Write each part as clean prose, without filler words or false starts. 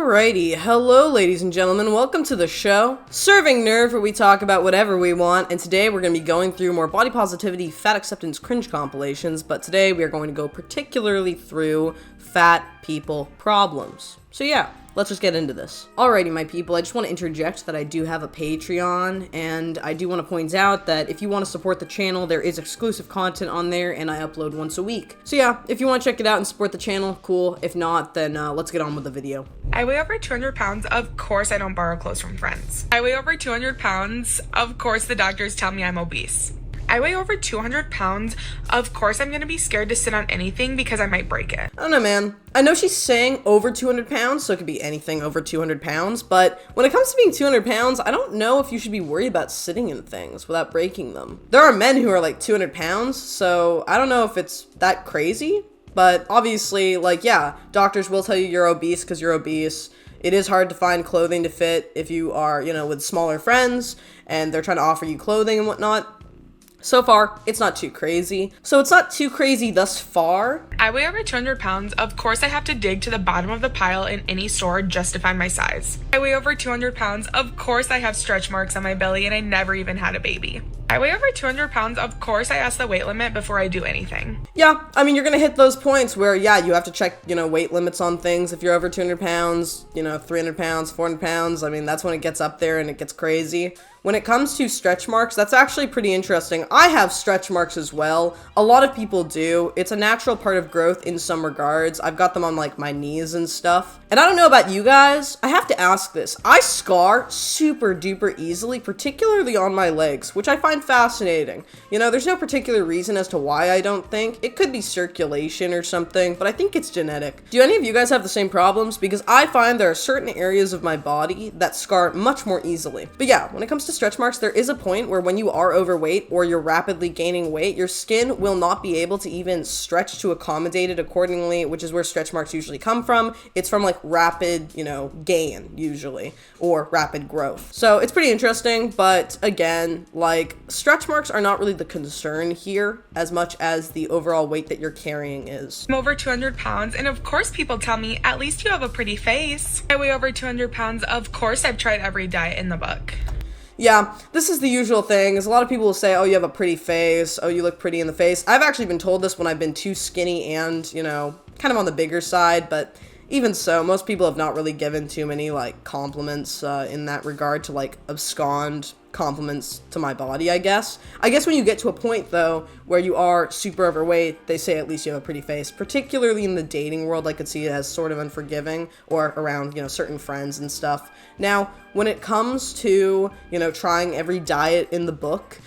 Alrighty, hello ladies and gentlemen, welcome to the show, Serving Nerve, where we talk about whatever we want, and today we're going to be going through more body positivity, fat acceptance, cringe compilations, but today we are going to go particularly through fat people problems. So yeah, let's just get into this. Alrighty, my people, I just want to interject that I do have a Patreon, and I do want to point out that if you want to support the channel, there is exclusive content on there, and I upload once a week. So yeah, if you want to check it out and support the channel, cool. If not, then let's get on with the video. I weigh over 200 pounds. Of course, I don't borrow clothes from friends. I weigh over 200 pounds. Of course, the doctors tell me I'm obese. I weigh over 200 pounds. Of course, I'm gonna be scared to sit on anything because I might break it. I don't know, man. I know she's saying over 200 pounds, so it could be anything over 200 pounds, but when it comes to being 200 pounds, I don't know if you should be worried about sitting in things without breaking them. There are men who are like 200 pounds, so I don't know if it's that crazy, but obviously, like, yeah, doctors will tell you you're obese because you're obese. It is hard to find clothing to fit if you are, with smaller friends, and they're trying to offer you clothing and whatnot. So far, it's not too crazy. So it's not too crazy thus far. I weigh over 200 pounds. Of course, I have to dig to the bottom of the pile in any store just to find my size. I weigh over 200 pounds. Of course, I have stretch marks on my belly and I never even had a baby. I weigh over 200 pounds. Of course, I ask the weight limit before I do anything. Yeah, I mean, you're gonna hit those points where, yeah, you have to check, weight limits on things. If you're over 200 pounds, 300 pounds, 400 pounds, I mean, that's when it gets up there and it gets crazy. When it comes to stretch marks, that's actually pretty interesting. I have stretch marks as well. A lot of people do. It's a natural part of growth in some regards. I've got them on like my knees and stuff. And I don't know about you guys, I have to ask this. I scar super duper easily, particularly on my legs, which I find fascinating. There's no particular reason as to why I don't think. It could be circulation or something, but I think it's genetic. Do any of you guys have the same problems? Because I find there are certain areas of my body that scar much more easily. But yeah, when it comes to stretch marks, there is a point where when you are overweight or you're rapidly gaining weight, your skin will not be able to even stretch to accommodate it accordingly, which is where stretch marks usually come from. It's from like rapid, gain usually, or rapid growth. So it's pretty interesting, but again, like stretch marks are not really the concern here as much as the overall weight that you're carrying is. I'm over 200 pounds, and of course people tell me, at least you have a pretty face. I weigh over 200 pounds. Of course I've tried every diet in the book. Yeah, this is the usual thing, is a lot of people will say, oh, you have a pretty face, oh, you look pretty in the face. I've actually been told this when I've been too skinny and, kind of on the bigger side, but even so, most people have not really given too many, compliments in that regard to, abscond compliments to my body, I guess. I guess when you get to a point, though, where you are super overweight, they say at least you have a pretty face. Particularly in the dating world, I could see it as sort of unforgiving, or around, certain friends and stuff. Now, when it comes to, trying every diet in the book,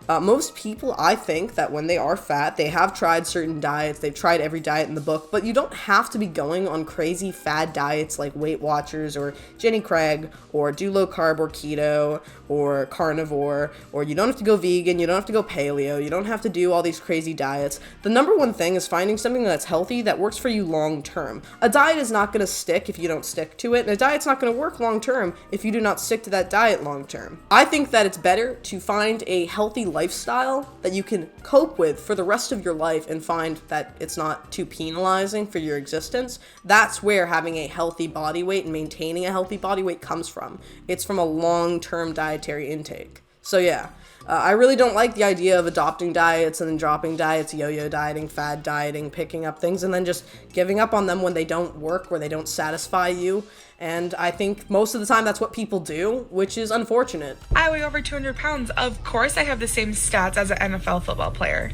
most people, I think, that when they are fat, they have tried certain diets, they've tried every diet in the book, but you don't have to be going on crazy fad diets like Weight Watchers or Jenny Craig, or do low carb or keto or carnivore, or you don't have to go vegan, you don't have to go paleo, you don't have to do all these crazy diets. The number one thing is finding something that's healthy that works for you long term. A diet is not going to stick if you don't stick to it, and a diet's not going to work long term if you do not stick to that diet long term. I think that it's better to find a healthy lifestyle that you can cope with for the rest of your life and find that it's not too penalizing for your existence. That's where having a healthy body weight and maintaining a healthy body weight comes from. It's from a long-term dietary intake. So yeah, I really don't like the idea of adopting diets and then dropping diets, yo-yo dieting, fad dieting, picking up things, and then just giving up on them when they don't work, where they don't satisfy you. And I think most of the time that's what people do, which is unfortunate. I weigh over 200 pounds. Of course I have the same stats as an NFL football player.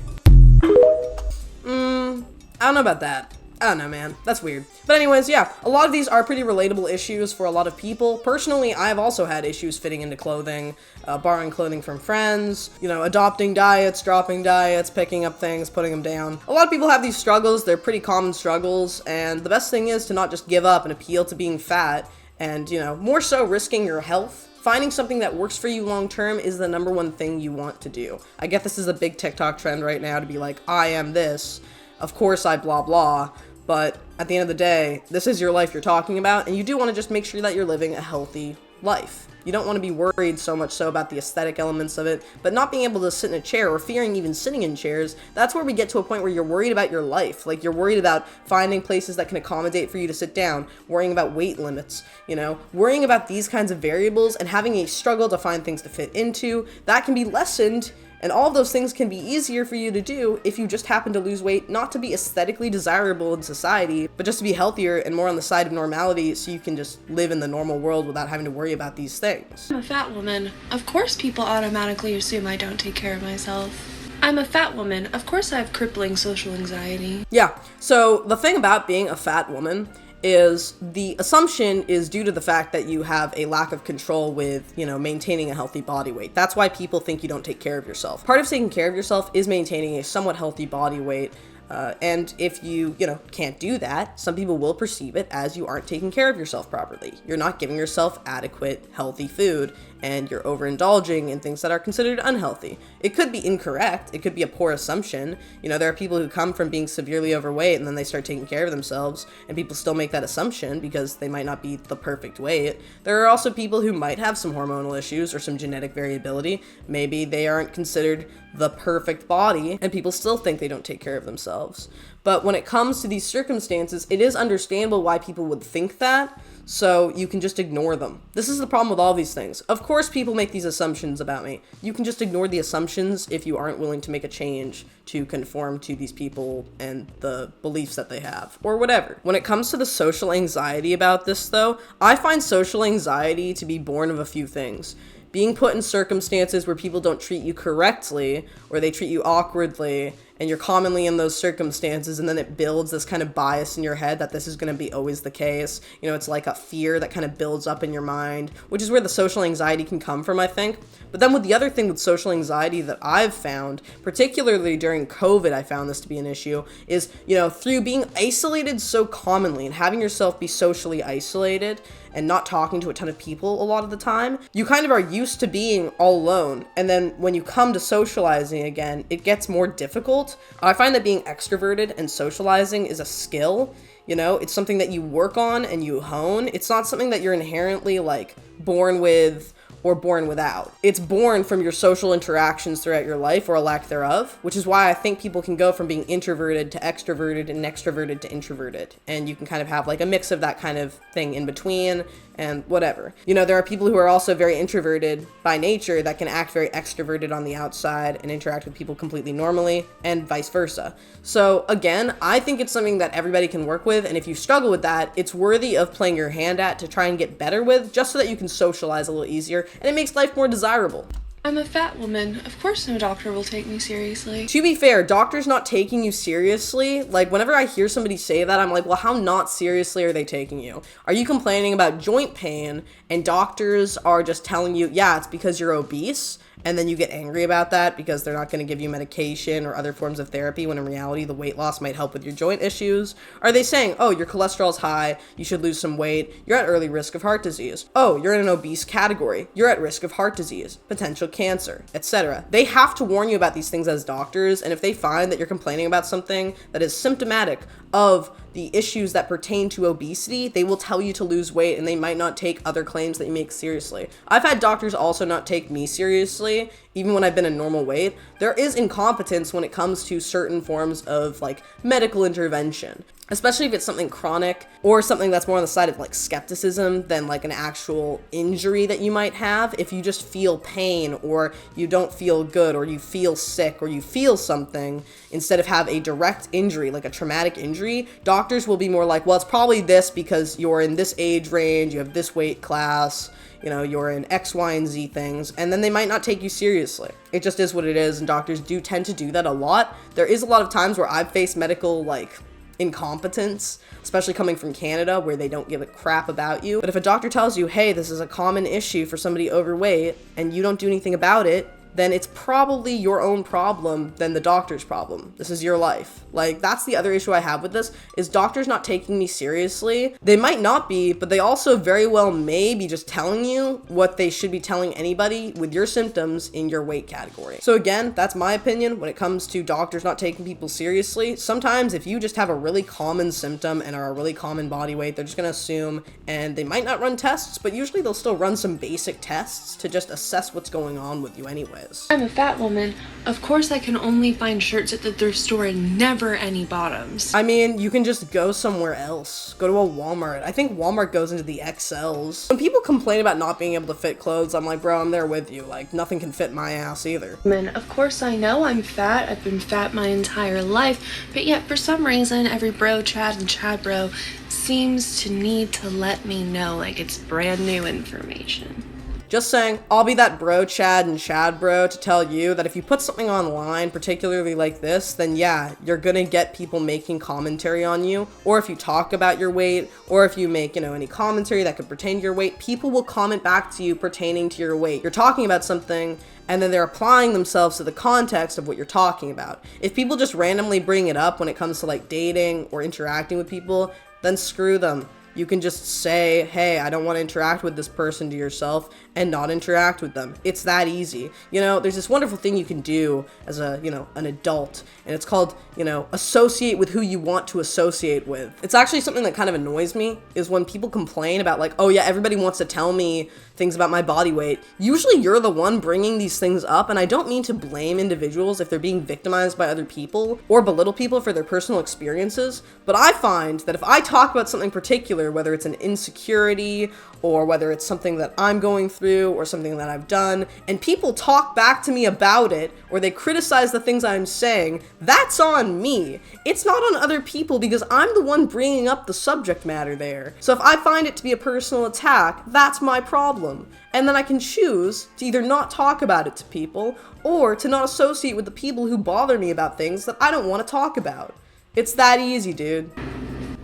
I don't know about that. I don't know, man. That's weird. But anyways, yeah, a lot of these are pretty relatable issues for a lot of people. Personally, I've also had issues fitting into clothing, borrowing clothing from friends, adopting diets, dropping diets, picking up things, putting them down. A lot of people have these struggles. They're pretty common struggles, and the best thing is to not just give up and appeal to being fat and, more so risking your health. Finding something that works for you long term is the number one thing you want to do. I get this is a big TikTok trend right now to be like, I am this. Of course I blah blah, but at the end of the day, this is your life you're talking about, and you do want to just make sure that you're living a healthy life. You don't want to be worried so much so about the aesthetic elements of it, but not being able to sit in a chair or fearing even sitting in chairs, that's where we get to a point where you're worried about your life. Like, you're worried about finding places that can accommodate for you to sit down, worrying about weight limits, worrying about these kinds of variables and having a struggle to find things to fit into. That can be lessened, and all of those things can be easier for you to do if you just happen to lose weight, not to be aesthetically desirable in society, but just to be healthier and more on the side of normality so you can just live in the normal world without having to worry about these things. I'm a fat woman. Of course people automatically assume I don't take care of myself. I'm a fat woman. Of course I have crippling social anxiety. Yeah, so the thing about being a fat woman is the assumption is due to the fact that you have a lack of control with, maintaining a healthy body weight. That's why people think you don't take care of yourself. Part of taking care of yourself is maintaining a somewhat healthy body weight. And if you, can't do that, some people will perceive it as you aren't taking care of yourself properly. You're not giving yourself adequate, healthy food, and you're overindulging in things that are considered unhealthy. It could be incorrect. It could be a poor assumption. There are people who come from being severely overweight and then they start taking care of themselves, and people still make that assumption because they might not be the perfect weight. There are also people who might have some hormonal issues or some genetic variability. Maybe they aren't considered the perfect body, and people still think they don't take care of themselves. But when it comes to these circumstances, it is understandable why people would think that, so you can just ignore them. This is the problem with all these things. Of course people make these assumptions about me. You can just ignore the assumptions if you aren't willing to make a change to conform to these people and the beliefs that they have, or whatever. When it comes to the social anxiety about this, though, I find social anxiety to be born of a few things. Being put in circumstances where people don't treat you correctly, or they treat you awkwardly, and you're commonly in those circumstances, and then it builds this kind of bias in your head that this is going to be always the case. It's like a fear that kind of builds up in your mind, which is where the social anxiety can come from, I think. But then with the other thing with social anxiety that I've found, particularly during COVID, I found this to be an issue, is, through being isolated so commonly and having yourself be socially isolated and not talking to a ton of people a lot of the time, you kind of are used to being all alone. And then when you come to socializing again, it gets more difficult. I find that being extroverted and socializing is a skill. It's something that you work on and you hone. It's not something that you're inherently born with or born without. It's born from your social interactions throughout your life, or a lack thereof, which is why I think people can go from being introverted to extroverted and extroverted to introverted. And you can kind of have a mix of that kind of thing in between and whatever. There are people who are also very introverted by nature that can act very extroverted on the outside and interact with people completely normally, and vice versa. So again, I think it's something that everybody can work with, and if you struggle with that, it's worthy of playing your hand at to try and get better with, just so that you can socialize a little easier, and it makes life more desirable. I'm a fat woman. Of course no doctor will take me seriously. To be fair, doctors not taking you seriously, whenever I hear somebody say that, I'm like, well, how not seriously are they taking you? Are you complaining about joint pain and doctors are just telling you, yeah, it's because you're obese? And then you get angry about that because they're not going to give you medication or other forms of therapy, when in reality the weight loss might help with your joint issues? Are they saying, oh, your cholesterol's high, you should lose some weight, you're at early risk of heart disease. Oh, you're in an obese category, you're at risk of heart disease, potential cancer, etc. They have to warn you about these things as doctors, and if they find that you're complaining about something that is symptomatic of the issues that pertain to obesity, they will tell you to lose weight, and they might not take other claims that you make seriously. I've had doctors also not take me seriously, even when I've been a normal weight. There is incompetence when it comes to certain forms of medical intervention, especially if it's something chronic or something that's more on the side of skepticism than an actual injury that you might have. If you just feel pain, or you don't feel good, or you feel sick, or you feel something, instead of have a direct injury, like a traumatic injury, doctors will be more like, well, it's probably this because you're in this age range, you have this weight class, you're in X, Y, and Z things, and then they might not take you seriously. It just is what it is, and doctors do tend to do that a lot. There is a lot of times where I've faced medical, incompetence, especially coming from Canada, where they don't give a crap about you. But if a doctor tells you, hey, this is a common issue for somebody overweight, and you don't do anything about it, then it's probably your own problem than the doctor's problem. This is your life. Like, that's the other issue I have with this, is doctors not taking me seriously. They might not be, but they also very well may be just telling you what they should be telling anybody with your symptoms in your weight category. So again, that's my opinion when it comes to doctors not taking people seriously. Sometimes if you just have a really common symptom and are a really common body weight, they're just gonna assume, and they might not run tests, but usually they'll still run some basic tests to just assess what's going on with you anyways. I'm a fat woman. Of course I can only find shirts at the thrift store and never any bottoms. I mean, you can just go somewhere else. Go to a Walmart. I think Walmart goes into the XLs. When people complain about not being able to fit clothes, I'm like, bro, I'm there with you. Like, nothing can fit my ass either. Of course I know I'm fat. I've been fat my entire life, but yet for some reason every bro, Chad, and Chad bro seems to need to let me know like it's brand new information. Just saying, I'll be that bro Chad and Chad bro to tell you that if you put something online, particularly like this, then yeah, you're gonna get people making commentary on you, or if you talk about your weight, or if you make, any commentary that could pertain to your weight, people will comment back to you pertaining to your weight. You're talking about something, and then they're applying themselves to the context of what you're talking about. If people just randomly bring it up when it comes to like dating or interacting with people, then screw them. You can just say, hey, I don't want to interact with this person to yourself and not interact with them. It's that easy. There's this wonderful thing you can do as an adult, and it's called, associate with who you want to associate with. It's actually something that kind of annoys me, is when people complain about like, oh yeah, everybody wants to tell me things about my body weight. Usually you're the one bringing these things up, and I don't mean to blame individuals if they're being victimized by other people or belittle people for their personal experiences, but I find that if I talk about something particular, whether it's an insecurity or whether it's something that I'm going through or something that I've done, and people talk back to me about it, or they criticize the things I'm saying, that's on me. It's not on other people, because I'm the one bringing up the subject matter there. So if I find it to be a personal attack, that's my problem. And then I can choose to either not talk about it to people, or to not associate with the people who bother me about things that I don't want to talk about. It's that easy, dude.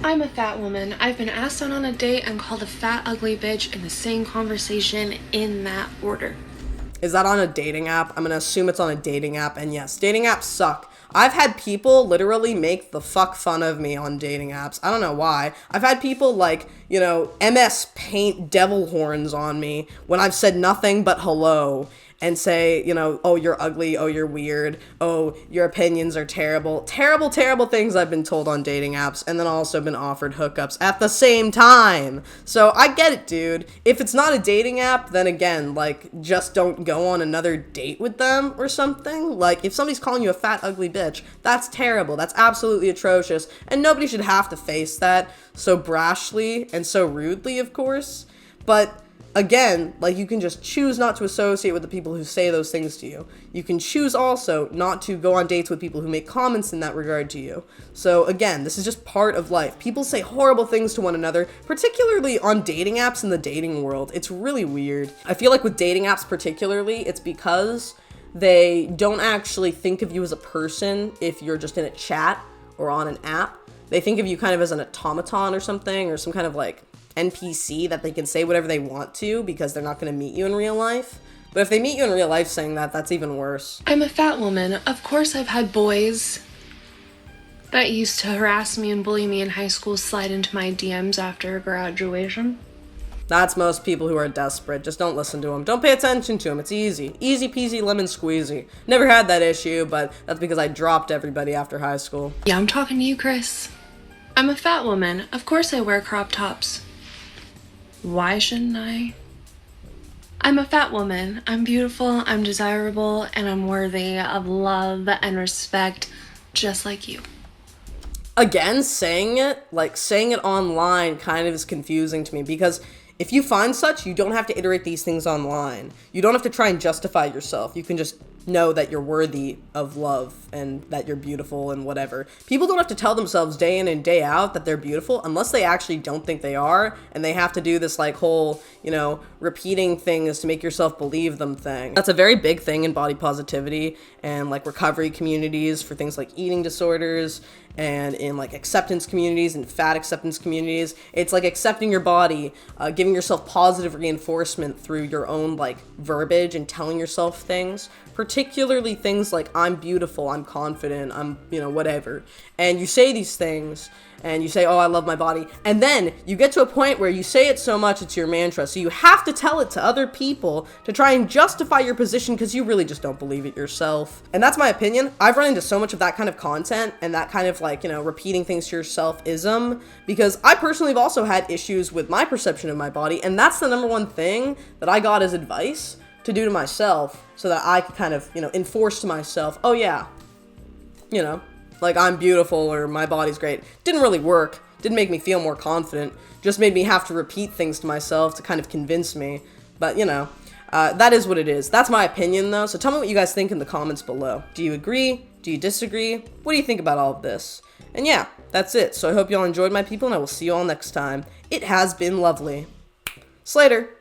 I'm a fat woman. I've been asked out on a date and called a fat, ugly bitch in the same conversation in that order. Is that on a dating app? I'm gonna assume it's on a dating app, and yes, dating apps suck. I've had people literally make the fuck fun of me on dating apps. I don't know why. I've had people like, MS paint devil horns on me when I've said nothing but hello, and say, oh, you're ugly, oh, you're weird, oh, your opinions are terrible. Terrible, terrible things I've been told on dating apps, and then also been offered hookups at the same time. So I get it, dude. If it's not a dating app, then again, just don't go on another date with them or something. Like, if somebody's calling you a fat, ugly bitch, that's terrible. That's absolutely atrocious, and nobody should have to face that so brashly and so rudely, of course. But again, you can just choose not to associate with the people who say those things to you. You can choose also not to go on dates with people who make comments in that regard to you. So again, this is just part of life. People say horrible things to one another, particularly on dating apps in the dating world. It's really weird. I feel like with dating apps particularly, it's because they don't actually think of you as a person if you're just in a chat or on an app. They think of you kind of as an automaton or something, or some kind of NPC that they can say whatever they want to because they're not going to meet you in real life. But if they meet you in real life saying that, that's even worse. I'm a fat woman. Of course I've had boys that used to harass me and bully me in high school slide into my DMs after graduation. That's most people who are desperate. Just don't listen to them. Don't pay attention to them. It's easy. Easy peasy lemon squeezy. Never had that issue, but that's because I dropped everybody after high school. Yeah, I'm talking to you, Chris. I'm a fat woman. Of course I wear crop tops. Why shouldn't I? I'm a fat woman. I'm beautiful, I'm desirable, and I'm worthy of love and respect, just like you. Again, saying it online kind of is confusing to me, because if you find such, you don't have to iterate these things online. You don't have to try and justify yourself. You can just know that you're worthy of love and that you're beautiful and whatever. People don't have to tell themselves day in and day out that they're beautiful unless they actually don't think they are, and they have to do this whole, repeating things to make yourself believe them thing. That's a very big thing in body positivity and recovery communities for things like eating disorders and in like acceptance communities and fat acceptance communities. It's like accepting your body, giving yourself positive reinforcement through your own like verbiage and telling yourself things, particularly things like I'm beautiful, I'm confident, I'm, whatever. And you say these things and you say, oh, I love my body. And then you get to a point where you say it so much it's your mantra. So you have to tell it to other people to try and justify your position because you really just don't believe it yourself. And that's my opinion. I've run into so much of that kind of content and that kind of like, repeating things to yourself ism, because I personally have also had issues with my perception of my body. And that's the number one thing that I got as advice to do to myself so that I could kind of, enforce to myself, oh yeah, like I'm beautiful or my body's great. Didn't really work. Didn't make me feel more confident. Just made me have to repeat things to myself to kind of convince me. But, that is what it is. That's my opinion though. So tell me what you guys think in the comments below. Do you agree? Do you disagree? What do you think about all of this? And yeah, that's it. So I hope y'all enjoyed, my people, and I will see you all next time. It has been lovely. Slater.